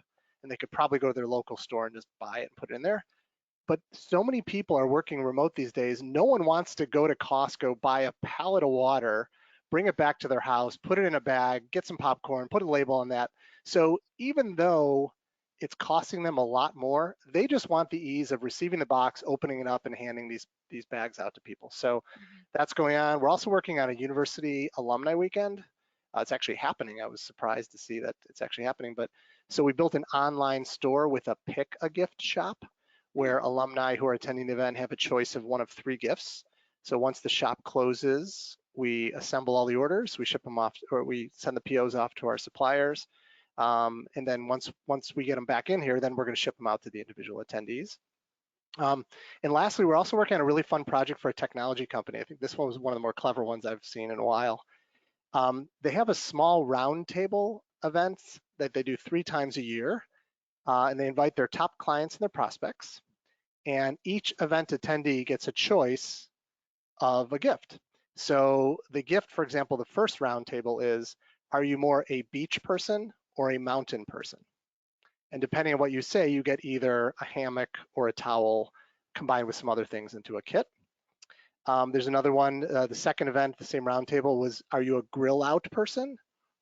and they could probably go to their local store and just buy it and put it in there. But so many people are working remote these days. No one wants to go to Costco, buy a pallet of water, bring it back to their house, put it in a bag, get some popcorn, put a label on that. So even though it's costing them a lot more, they just want the ease of receiving the box, opening it up, and handing these bags out to people. So Mhm. that's going on. We're also working on a university alumni weekend. It's actually happening. I was surprised to see that it's actually happening. But so we built an online store with a pick a gift shop Hmm. where alumni who are attending the event have a choice of one of 3 gifts. So once the shop closes, we assemble all the orders, we ship them off, or we send the POs off to our suppliers. And then once we get them back in here, then we're going to ship them out to the individual attendees. And lastly, we're also working on a really fun project for a technology company. I think this one was one of the more clever ones I've seen in a while. They have a small roundtable event that they do 3 times a year, and they invite their top clients and their prospects. And each event attendee gets a choice of a gift. So the gift, for example, the first roundtable is, are you more a beach person or a mountain person? And depending on what you say, you get either a hammock or a towel combined with some other things into a kit. There's another one, the second event, the same roundtable was, are you a grill out person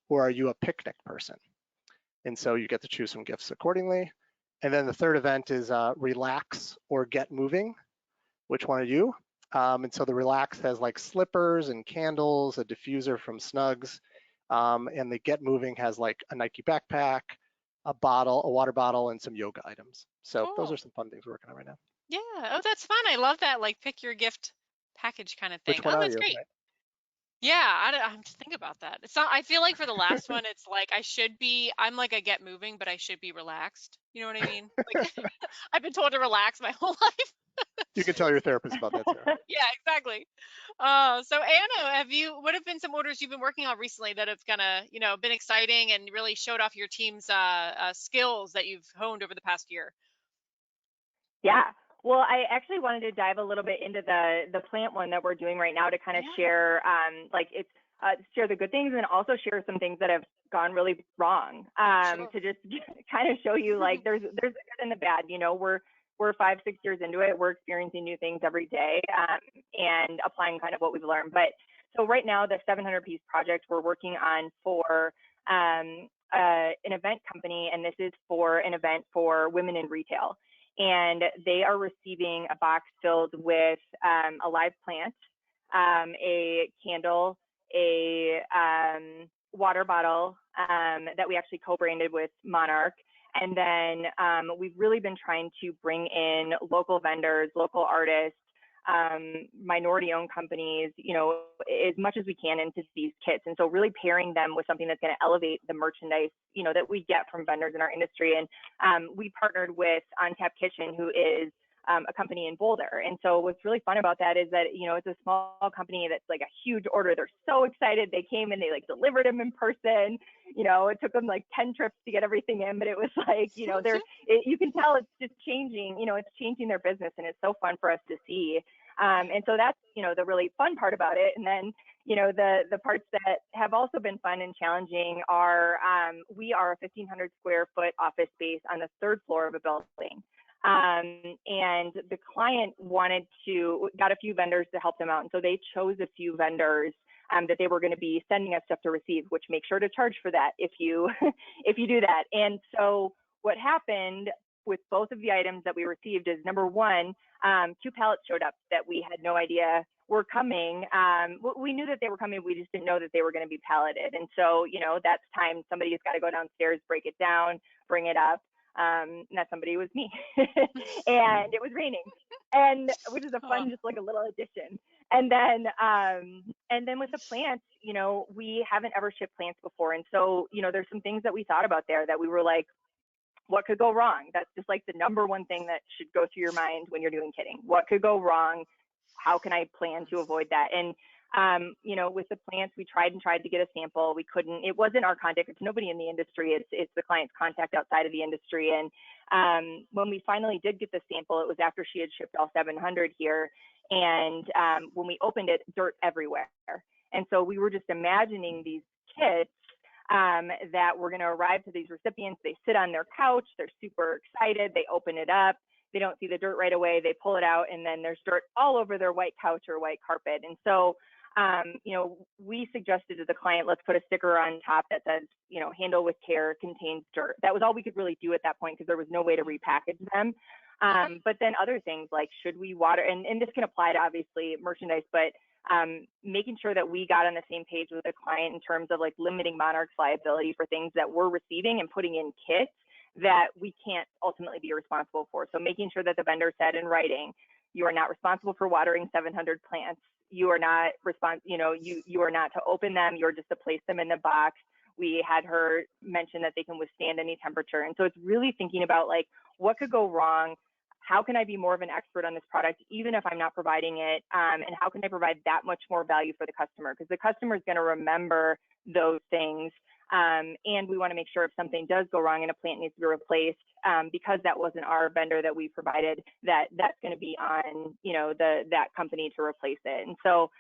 or are you a picnic person? And so you get to choose some gifts accordingly. And then the third event is relax or get moving. Which one are you? And so the relax has like slippers and candles, a diffuser from Snugs, and the get moving has like a Nike backpack, a bottle, a water bottle, and some yoga items. So those are Cool. some fun things we're working on right now. Yeah. Oh, that's fun. I love that, like pick your gift package kind of thing. Which one Oh, are that's you? great. Right? Yeah, I'm just thinking about that. It's not, I feel like for the last one, it's like I'm like a get moving, but I should be relaxed. You know what I mean? Like I've been told to relax my whole life. You can tell your therapist about that, Sarah. Yeah, exactly. So Anna, what have been some orders you've been working on recently that have kind of, been exciting and really showed off your team's skills that you've honed over the past year? Yeah. Well, I actually wanted to dive a little bit into the plant one that we're doing right now to kind of Yeah, share like it's share the good things and also share some things that have gone really wrong. sure. To just kind of show you like there's the good and the bad. You know, we're 5-6 years into it. We're experiencing new things every day and applying kind of what we've learned. But so right now, the 700-piece project we're working on for an event company, and this is for an event for women in retail. And they are receiving a box filled with a live plant, a candle, a water bottle that we actually co-branded with Monarch. And then we've really been trying to bring in local vendors, local artists, minority-owned companies, you know, as much as we can into these kits. And so really pairing them with something that's going to elevate the merchandise, you know, that we get from vendors in our industry. And we partnered with On Tap Kitchen, who is a company in Boulder. And so what's really fun about that is that, you know, it's a small company that's like a huge order. They're so excited. They came and they like delivered them in person. You know, it took them like 10 trips to get everything in, but it was like, you know, you can tell it's just changing, you know, it's changing their business, and it's so fun for us to see. And so that's, the really fun part about it. And then, the parts that have also been fun and challenging are, we are a 1,500 square foot office space on the third floor of a building. And the client got a few vendors to help them out. And so they chose a few vendors that they were going to be sending us stuff to receive, which make sure to charge for that if you if you do that. And so what happened with both of the items that we received is, number one, 2 pallets showed up that we had no idea were coming. We knew that they were coming, we just didn't know that they were going to be palleted. And so, that's time somebody's got to go downstairs, break it down, bring it up. And that somebody was me. And it was raining, and which is a fun, just like a little addition. And then with the plants, we haven't ever shipped plants before. And so, there's some things that we thought about there that we were like, what could go wrong? That's just like the number one thing that should go through your mind when you're doing kitting. What could go wrong? How can I plan to avoid that? And with the plants, we tried to get a sample. We couldn't. It wasn't our contact. It's nobody in the industry. It's the client's contact outside of the industry. And when we finally did get the sample, it was after she had shipped all 700 here. And when we opened it, dirt everywhere. And so we were just imagining these kits that were going to arrive to these recipients. They sit on their couch. They're super excited. They open it up. They don't see the dirt right away. They pull it out, and then there's dirt all over their white couch or white carpet. And so, we suggested to the client, let's put a sticker on top that says, handle with care, contains dirt. That was all we could really do at that point because there was no way to repackage them. But then other things like, should we water, and this can apply to obviously merchandise, but making sure that we got on the same page with the client in terms of like limiting Monarch's liability for things that we're receiving and putting in kits that we can't ultimately be responsible for. So making sure that the vendor said in writing, you are not responsible for watering 700 plants. You are not you are not to open them. You're just to place them in the box. We had her mention that they can withstand any temperature. And so it's really thinking about like, what could go wrong? How can I be more of an expert on this product, even if I'm not providing it? And how can I provide that much more value for the customer? Because the customer is going to remember those things. And we want to make sure if something does go wrong and a plant needs to be replaced, because that wasn't our vendor that we provided, that's going to be on, that company to replace it. And so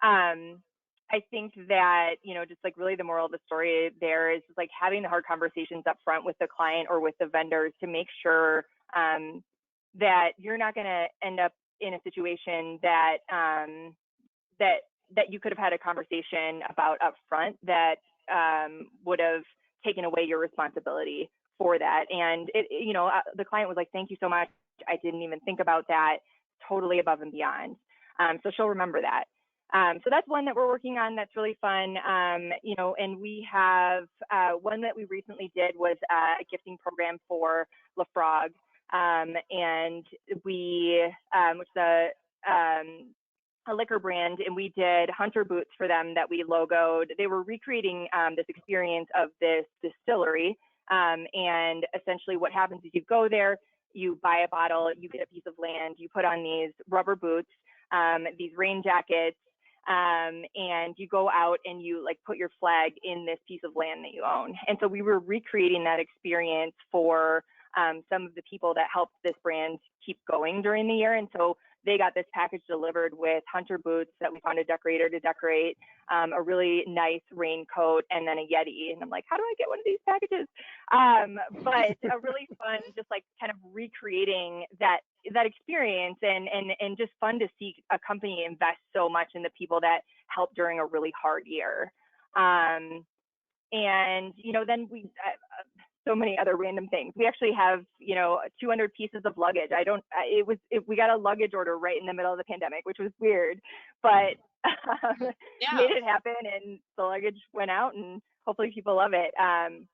I think that, just like really the moral of the story there is like having the hard conversations up front with the client or with the vendors to make sure that you're not going to end up in a situation that that you could have had a conversation about up front that would have taken away your responsibility for that. And the client was like, thank you so much. I didn't even think about that. Totally above and beyond. So she'll remember that. So that's one that we're working on that's really fun. And we have one that we recently did was a gifting program for LaFrog. And we, which is a liquor brand, and we did hunter boots for them that we logoed. They were recreating this experience of this distillery. And essentially what happens is you go there, you buy a bottle, you get a piece of land, you put on these rubber boots, these rain jackets, and you go out and you like put your flag in this piece of land that you own. And so we were recreating that experience for some of the people that helped this brand keep going during the year. And so they got this package delivered with hunter boots that we found a decorator to decorate, a really nice raincoat, and then a Yeti. And I'm like, how do I get one of these packages? But a really fun, just like kind of recreating that experience, and just fun to see a company invest so much in the people that helped during a really hard year. And then we so many other random things. We actually have 200 pieces of luggage. We got a luggage order right in the middle of the pandemic, which was weird, but made it happen, and the luggage went out, and hopefully people love it. And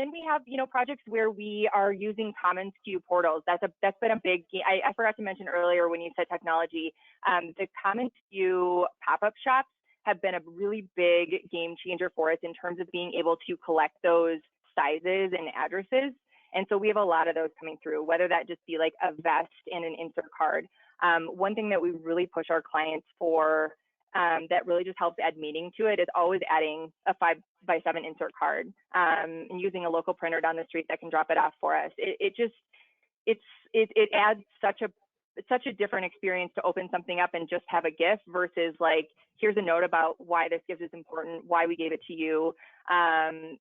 then we have projects where we are using common SKU portals. That's been a big. I forgot to mention earlier when you said technology. The common SKU pop-up shops have been a really big game changer for us in terms of being able to collect those sizes and addresses. And so we have a lot of those coming through, whether that just be like a vest and an insert card. One thing that we really push our clients for that really just helps add meaning to it is always adding a 5x7 insert card, and using a local printer down the street that can drop it off for us. It adds such such a different experience to open something up and just have a gift versus like, here's a note about why this gift is important, why we gave it to you.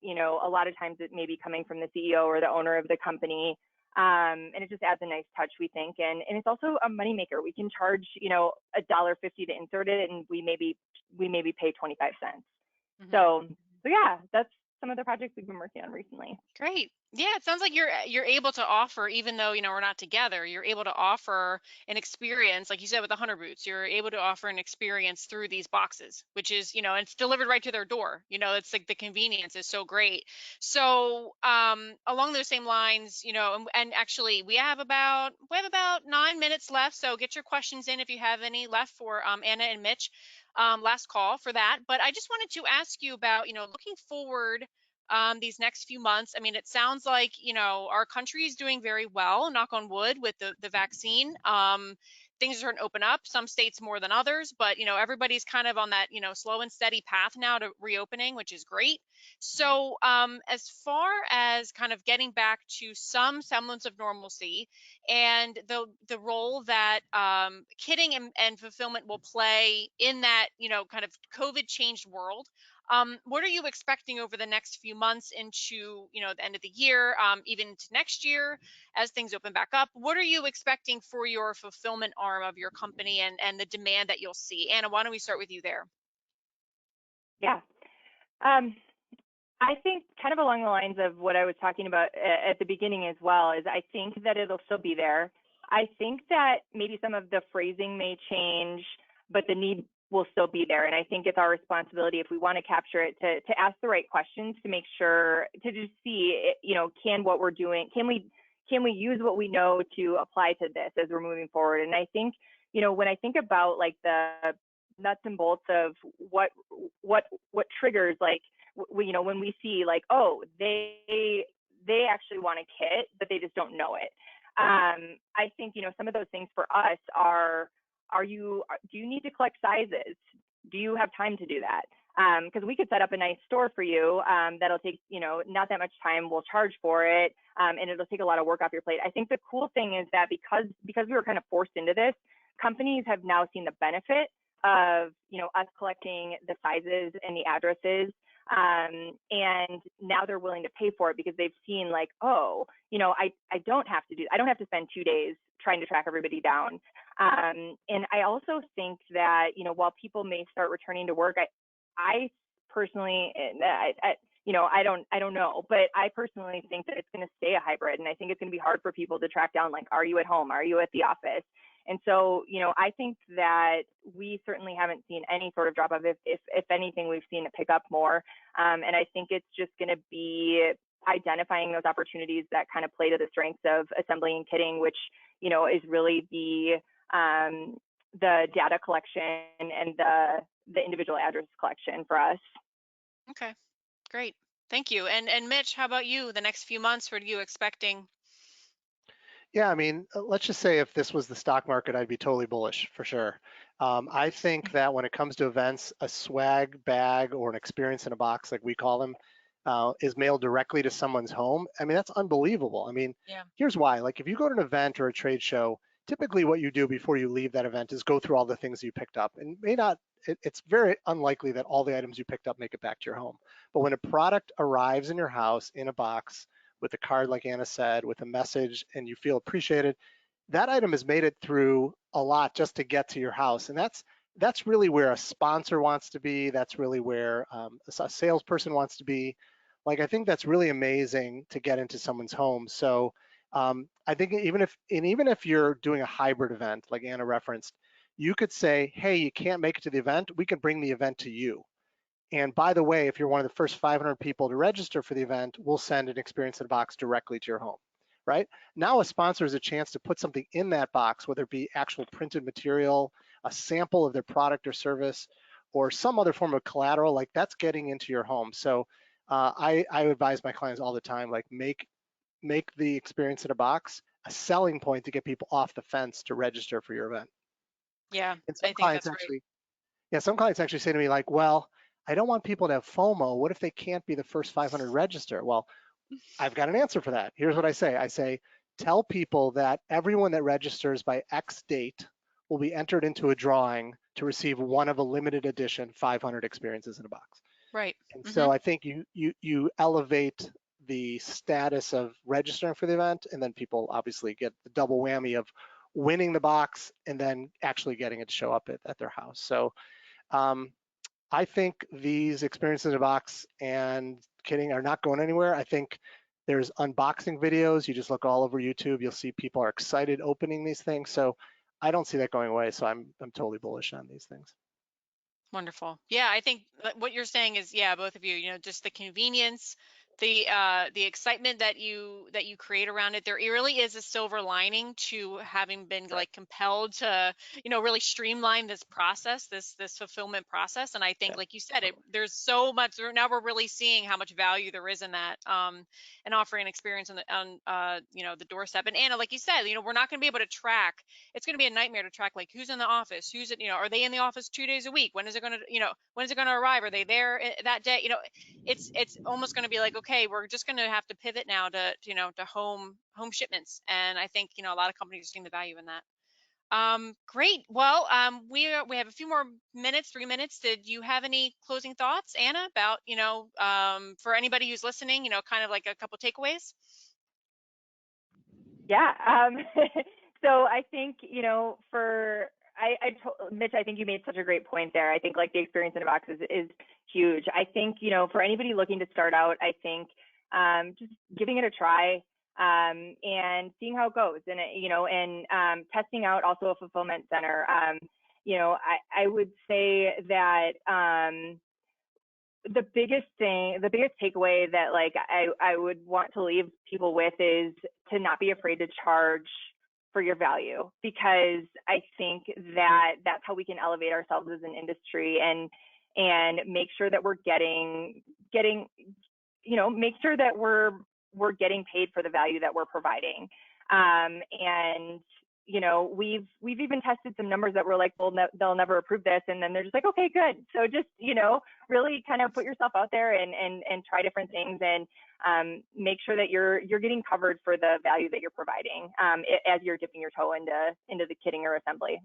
You know, a lot of times it may be coming from the CEO or the owner of the company. And it just adds a nice touch, we think. And it's also a moneymaker. We can charge, you know, $1.50 to insert it, and we maybe pay 25 cents. Mhm. So yeah, that's some of the projects we've been working on recently. Great. Yeah, it sounds like you're able to offer, even though, you know, we're not together, you're able to offer an experience, like you said with the Hunter Boots, you're able to offer an experience through these boxes, which is, you know, it's delivered right to their door. You know, it's like the convenience is so great. So, along those same lines, you know, and actually we have about 9 minutes left. So get your questions in if you have any left for Anna and Mitch. Last call for that. But I just wanted to ask you about, you know, looking forward these next few months. I mean, it sounds like, you know, our country is doing very well, knock on wood, with the vaccine. Things are starting to open up, some states more than others, but, you know, everybody's kind of on that, you know, slow and steady path now to reopening, which is great. So, as far as kind of getting back to some semblance of normalcy and the role that kitting and fulfillment will play in that, you know, kind of COVID changed world, what are you expecting over the next few months into, you know, the end of the year, even into next year as things open back up? What are you expecting for your fulfillment arm of your company and the demand that you'll see? Anna, why don't we start with you there? Yeah. I think kind of along the lines of what I was talking about at the beginning as well, is I think that it'll still be there. I think that maybe some of the phrasing may change, but the need will still be there. And I think it's our responsibility, if we want to capture it, to ask the right questions, to make sure, to just see, you know, can what we're doing, can we use what we know to apply to this as we're moving forward? And I think, you know, when I think about like the nuts and bolts of what triggers, like, you know, when we see like, oh, they actually want a kit, but they just don't know it. I think, you know, some of those things for us are do you need to collect sizes? Do you have time to do that? Because we could set up a nice store for you that'll take, you know, not that much time. We'll charge for it, and it'll take a lot of work off your plate. I think the cool thing is that because we were kind of forced into this, companies have now seen the benefit of, you know, us collecting the sizes and the addresses. And now they're willing to pay for it because they've seen like, oh, you know, I don't have to spend 2 days trying to track everybody down. And I also think that, you know, while people may start returning to work, I personally, you know, I don't know, but I personally think that it's going to stay a hybrid. And I think it's going to be hard for people to track down, like, are you at home? Are you at the office? And so, you know, I think that we certainly haven't seen any sort of drop off. If anything, we've seen it pick up more. And I think it's just going to be identifying those opportunities that kind of play to the strengths of assembly and kitting, which, you know, is really the data collection and the individual address collection for us. Okay, great. Thank you. And Mitch, how about you? The next few months, what are you expecting? Yeah, I mean, let's just say if this was the stock market, I'd be totally bullish for sure. I think that when it comes to events, a swag bag or an experience in a box, like we call them, is mailed directly to someone's home. I mean, that's unbelievable. I mean, Yeah. here's why. Like if you go to an event or a trade show, typically what you do before you leave that event is go through all the things you picked up. And it's very unlikely that all the items you picked up make it back to your home. But when a product arrives in your house in a box, with a card, like Anna said, with a message, and you feel appreciated, that item has made it through a lot just to get to your house. And that's really where a sponsor wants to be. That's really where a salesperson wants to be. Like, I think that's really amazing to get into someone's home. So I think even if you're doing a hybrid event, like Anna referenced, you could say, hey, you can't make it to the event, we can bring the event to you. And by the way, if you're one of the first 500 people to register for the event, we'll send an experience in a box directly to your home, right? Now a sponsor has a chance to put something in that box, whether it be actual printed material, a sample of their product or service, or some other form of collateral, like that's getting into your home. So I advise my clients all the time, like make the experience in a box a selling point to get people off the fence to register for your event. Yeah, And I think that's great. some clients actually say to me like, well, I don't want people to have FOMO. What if they can't be the first 500 register? Well, I've got an answer for that. Here's what I say. I say, tell people that everyone that registers by X date will be entered into a drawing to receive one of a limited edition 500 experiences in a box. Right. And so I think you elevate the status of registering for the event, and then people obviously get the double whammy of winning the box and then actually getting it to show up at their house. So I think these experiences in a box and kitting are not going anywhere. I think there's unboxing videos. You just look all over YouTube, you'll see people are excited opening these things. So I don't see that going away. So I'm totally bullish on these things. Wonderful. Yeah, I think what you're saying is, yeah, both of you, just the convenience, the excitement that you create around it. There really is a silver lining to having been like compelled to, really streamline this process, this fulfillment process. And I think, like you said, there's so much. Now we're really seeing how much value there is in that, and offering an experience on the doorstep. And Anna, like you said, we're not going to be able to track. It's going to be a nightmare to track, like, who's in the office, who's are they in the office 2 days a week? When is it going to, when is it going to arrive? Are they there that day? It's almost going to be like, okay, we're just going to have to pivot now to home shipments. And I think, a lot of companies are seeing the value in that. Great. Well, we have a few more minutes, 3 minutes. Did you have any closing thoughts, Anna, about, for anybody who's listening, kind of like a couple takeaways? Yeah. So I think, Mitch, I think you made such a great point there. I think like the experience in a box is huge. I think, for anybody looking to start out, I think just giving it a try and seeing how it goes, and testing out also a fulfillment center. I would say that the biggest takeaway that like I would want to leave people with is to not be afraid to charge for your value, because I think that that's how we can elevate ourselves as an industry and make sure that we're getting make sure that we're getting paid for the value that we're providing. And we've even tested some numbers that were like, well, they'll never approve this, and then they're just like, okay, good. So just really kind of put yourself out there and try different things, and make sure that you're getting covered for the value that you're providing as you're dipping your toe into the kitting or assembly.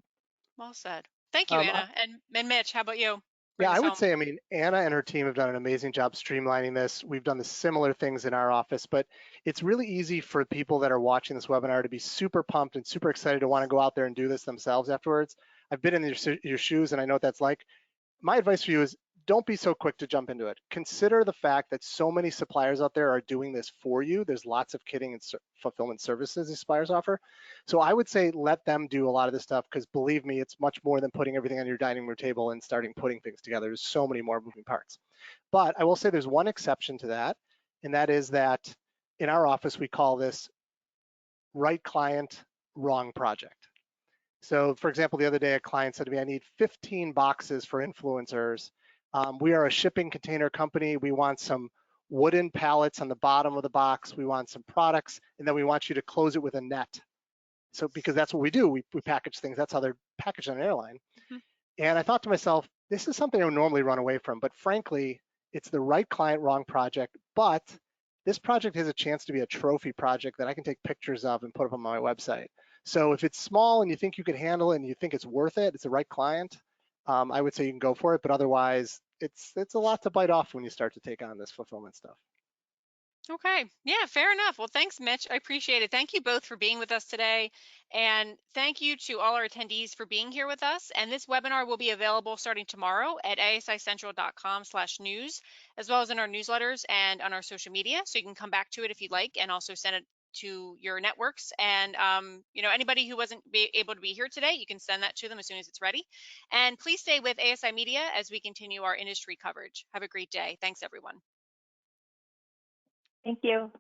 Well said. Thank you, Anna. And Mitch, how about you? Yeah, I would say, Anna and her team have done an amazing job streamlining this. We've done the similar things in our office, but it's really easy for people that are watching this webinar to be super pumped and super excited to want to go out there and do this themselves afterwards. I've been in your shoes, and I know what that's like. My advice for you is don't be so quick to jump into it. Consider the fact that so many suppliers out there are doing this for you. There's lots of kitting and fulfillment services these suppliers offer. So I would say let them do a lot of this stuff, because believe me, it's much more than putting everything on your dining room table and starting putting things together. There's so many more moving parts. But I will say there's one exception to that, and that is that in our office, we call this right client, wrong project. So for example, the other day, a client said to me, I need 15 boxes for influencers. We are a shipping container company. We want some wooden pallets on the bottom of the box. We want some products, and then we want you to close it with a net. So because that's what we do, we package things. That's how they're packaged on an airline. Mm-hmm. And I thought to myself, this is something I would normally run away from, but frankly, it's the right client, wrong project. But this project has a chance to be a trophy project that I can take pictures of and put up on my website. So if it's small and you think you could handle it and you think it's worth it, it's the right client, I would say you can go for it. But otherwise, it's a lot to bite off when you start to take on this fulfillment stuff. Okay. Yeah, fair enough. Well, thanks, Mitch. I appreciate it. Thank you both for being with us today. And thank you to all our attendees for being here with us. And this webinar will be available starting tomorrow at asicentral.com/news, as well as in our newsletters and on our social media. So you can come back to it if you'd like, and also send it to your networks. And anybody who wasn't able to be here today, you can send that to them as soon as it's ready. And please stay with ASI Media as we continue our industry coverage. Have a great day. Thanks, everyone. Thank you.